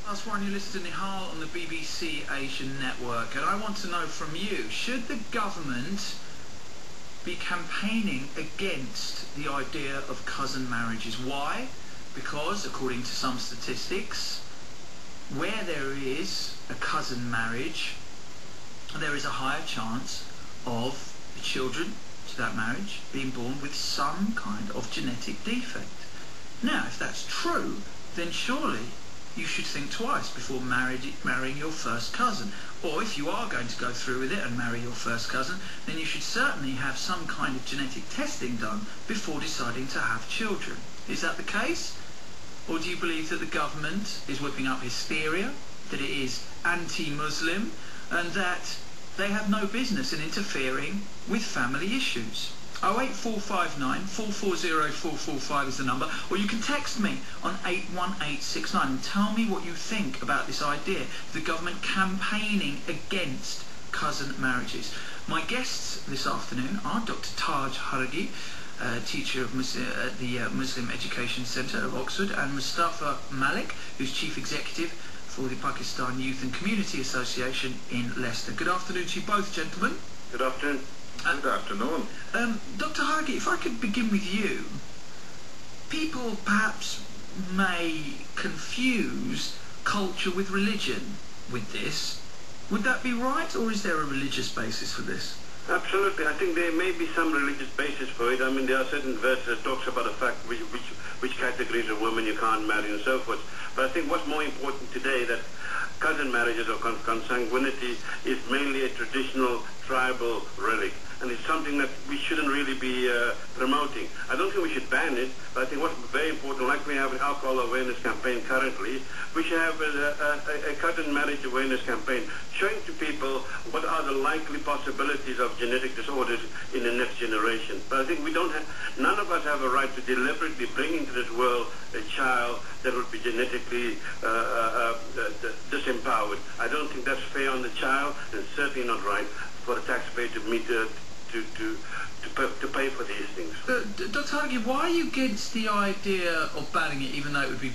That's one, you listen to Nihal on the BBC Asian Network, and I want to know from you, should the government be campaigning against the idea of cousin marriages? Why? Because, according to some statistics, where there is a cousin marriage, there is a higher chance of the children to that marriage being born with some kind of genetic defect. Now, if that's true, then surely you should think twice before marrying your first cousin. Or if you are going to go through with it and marry your first cousin, then you should certainly have some kind of genetic testing done before deciding to have children. Is that the case? Or do you believe that the government is whipping up hysteria, that it is anti-Muslim, and that they have no business in interfering with family issues? 08459 440 445 is the number, or you can text me on 81869 and tell me what you think about this idea, the government campaigning against cousin marriages. My guests this afternoon are Dr. Taj Haragi, teacher of at the Muslim Education Centre of Oxford, and Mustafa Malik, who's Chief Executive for the Pakistan Youth and Community Association in Leicester. Good afternoon to you both, gentlemen. Good afternoon. Good afternoon. Dr. Haragi, if I could begin with you. People perhaps may confuse culture with religion with this. Would that be right, or is there a religious basis for this? Absolutely. I think there may be some religious basis for it. I mean, there are certain verses that talks about the fact which categories of women you can't marry and so forth. But I think what's more important today, that cousin marriages or consanguinity is mainly a traditional tribal relic, and it's something that we shouldn't really be promoting. I don't think we should ban it, but I think what's very important, like we have an alcohol awareness campaign currently, we should have a cousin marriage awareness campaign showing to people what are the likely possibilities of genetic disorders in the next generation. But I think we don't have, none of us have a right to deliberately bring into this world a child that would be genetically disempowered. I don't think that's fair on the child, and certainly not right for a taxpayer to meet to pay for these things. Dr. Haragi, why are you against the idea of banning it, even though it would be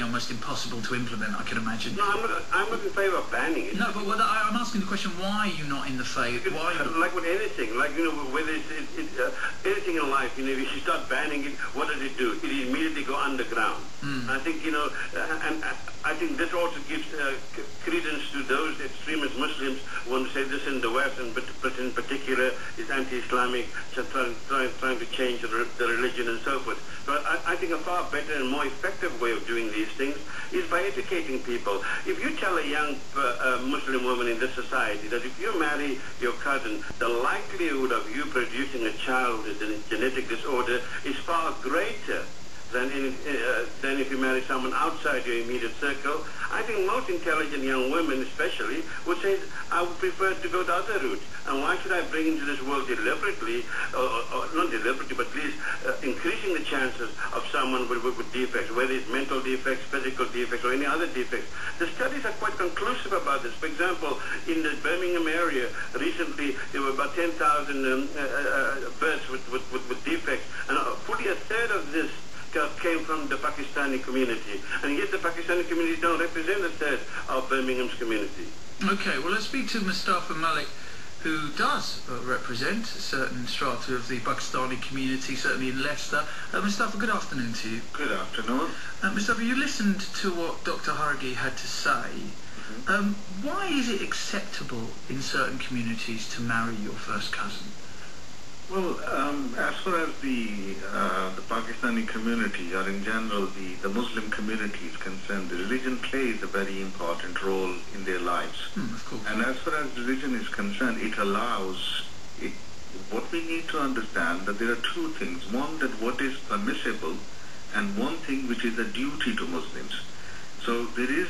almost impossible to implement, I can imagine? No, I'm not in favour of banning it. No, but I'm asking the question, why are you not in the favour? Like with anything, like, you know, whether it's anything in life, you know, if you start banning it, what does it do? It immediately go underground. I think, you know, and I think this also gives credence to those extremist Muslims who want to say this in the West, and but in particular is anti-Islamic, trying to change the religion and so forth. But I think a far better and more effective way of doing these things is by educating people. If you tell a young Muslim woman in this society that if you marry your cousin, the likelihood of you producing a child with a genetic disorder is far greater than if you marry someone outside your immediate circle, I think most intelligent young women especially would say, I would prefer to go the other route. And why should I bring into this world deliberately, or not deliberately, but at least increasing the chances of someone with defects, whether it's mental defects, physical defects, or any other defects. The studies are quite conclusive about this. For example, in the Birmingham area, recently there were about 10,000 births with defects, and fully a third of this came from the Pakistani community, and yet the Pakistani community don't represent a third of Birmingham's community. Okay, well, let's speak to Mustafa Malik, who does represent a certain strata of the Pakistani community, certainly in Leicester. Mustafa, good afternoon to you. Good afternoon. Mustafa, you listened to what Dr. Haragi had to say. Why is it acceptable in certain communities to marry your first cousin? Well, as far as the Pakistani community, or in general the Muslim community is concerned, the religion plays a very important role in their lives. Of course. And as far as religion is concerned, it allows, what we need to understand, that there are two things. One, that what is permissible, and one thing which is a duty to Muslims. So there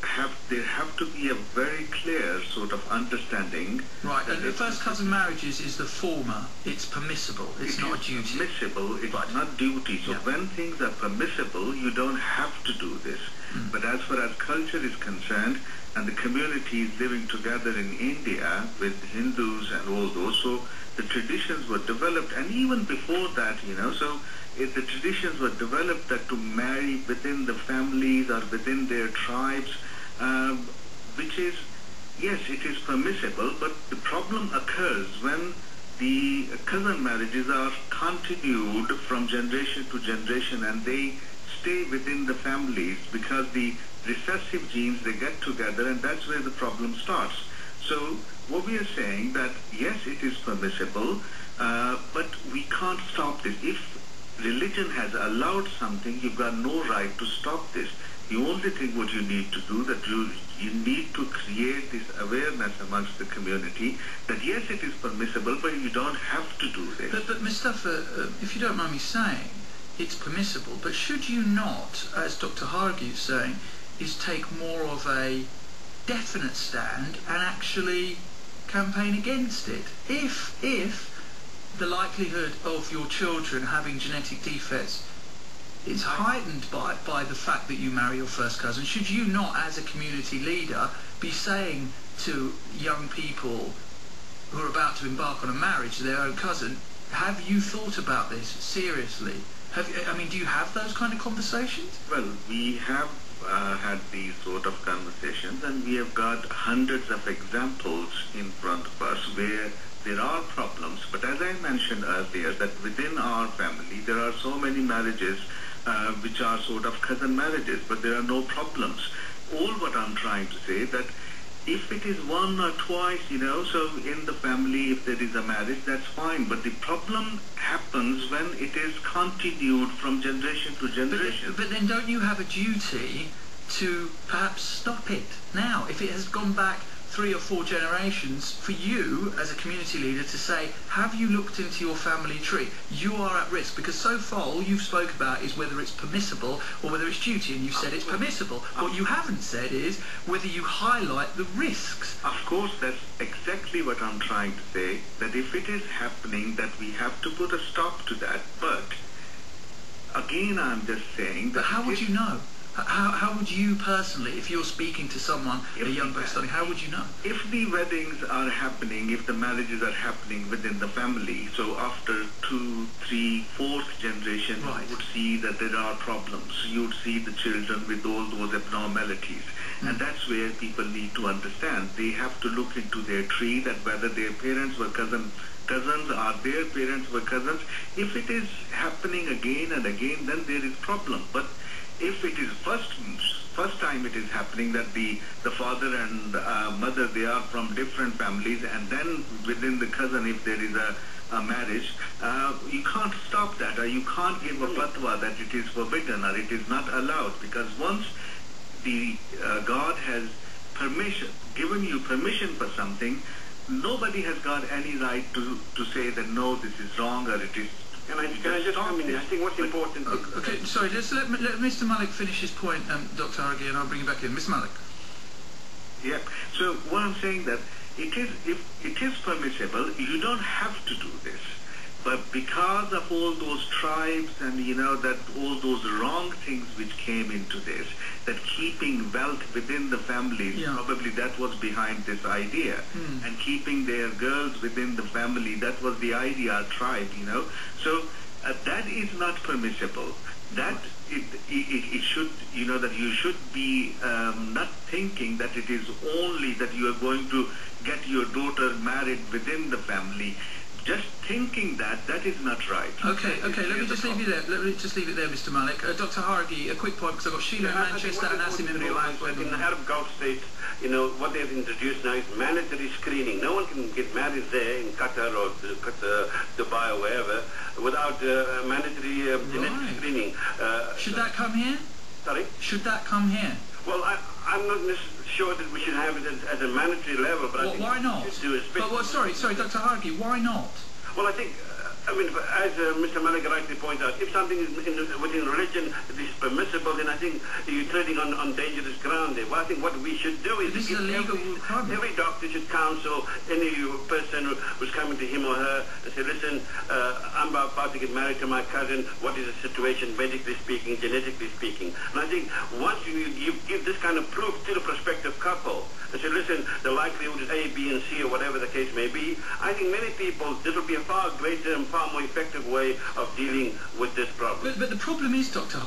have to be a very clear sort of understanding. Right, and the first cousin marriages is the former. It's permissible. It's not a duty. Permissible. It's not duty. So when things are permissible, you don't have to do this. But as far as culture is concerned, and the communities living together in India with Hindus and all those, so the traditions were developed, and even before that, so if the traditions were developed that to marry within the families or within their tribes, which is, yes, it is permissible, but the problem occurs when the cousin marriages are continued from generation to generation, and they stay within the families because the recessive genes, they get together, and that's where the problem starts. So what we are saying that, yes, it is permissible, but we can't stop this. If religion has allowed something, you've got no right to stop this. The only thing what you need to do, that you need to create this awareness amongst the community that yes, it is permissible, but you don't have to do this. But Mustafa, if you don't mind me saying, it's permissible, but should you not, as Dr. Hargi is saying, is take more of a definite stand and actually campaign against it? If the likelihood of your children having genetic defects is heightened by the fact that you marry your first cousin, should you not, as a community leader, be saying to young people who are about to embark on a marriage to their own cousin, have you thought about this seriously? Do you have those kind of conversations? Well, we have had these sort of conversations, and we have got hundreds of examples in front of us where there are problems. But as I mentioned earlier, that within our family there are so many marriages which are sort of cousin marriages, but there are no problems. All what I'm trying to say that if it is one or twice, so in the family, if there is a marriage, that's fine. But the problem happens when it is continued from generation to generation. But then don't you have a duty to perhaps stop it now? If it has gone back 3 or 4 generations, for you as a community leader to say, have you looked into your family tree? You are at risk, because so far all you've spoke about is whether it's permissible or whether it's duty, and you said it's permissible. What you haven't said is whether you highlight the risks. Of course, that's exactly what I'm trying to say, that if it is happening, that we have to put a stop to that. But again, I'm just saying that... But how would you know? How would you personally, if you're speaking to someone, a young Pakistani, how would you know? If the weddings are happening, if the marriages are happening within the family, so after 2, 3, 4th generation, right, you would see that there are problems. You would see the children with all those abnormalities. And that's where people need to understand. They have to look into their tree, that whether their parents were cousins, or their parents were cousins. If it is happening again and again, then there is problem. But if it is first time it is happening, that the father and mother, they are from different families, and then within the cousin, if there is a marriage, you can't stop that, or you can't give a fatwa that it is forbidden or it is not allowed, because once the God has given you permission for something, nobody has got any right to say that no, this is wrong, or it is... Can I just come in? I think what's important... Okay, sorry, just let Mr. Malik finish his point, Dr. Hargi, and I'll bring you back in. Mr. Malik. Yeah, so what I'm saying that if it is permissible, you don't have to do this. But because of all those tribes and, that all those wrong things which came into this, that keeping wealth within the families, probably that was behind this idea. And keeping their girls within the family, that was the idea, tribe, So that is not permissible. That it should, that you should be not thinking that it is only that you are going to get your daughter married within the family. Just thinking that is not right. Okay, let me just leave you there. Let me just leave it there, Mr. Malik. Dr. Hargi, a quick point, because I've got Sheila in Manchester and Asim in Milwaukee. In the Arab Gulf states, what they've introduced now is mandatory screening. No one can get married there in Qatar or Dubai or wherever without mandatory genetic screening. Should that come here? Sorry? Should that come here? Well, I'm not sure that we should have it at a mandatory level, but I think why not? sorry, Dr. Hargi, why not? Well, I think I mean, as Mr. Malik rightly pointed out, if something is within religion is permissible, then I think you're treading on dangerous ground there. Well, I think what we should do is... This is a legal requirement. Every doctor should counsel any person who's coming to him or her and say, listen, I'm about to get married to my cousin. What is the situation, medically speaking, genetically speaking? And I think once you give this kind of proof to the prospective couple, and say, listen, the likelihood is A, B, and C, or whatever the case may be, I think many people, this will be a far greater and far more effective way of dealing with this problem. But the problem is, Doctor,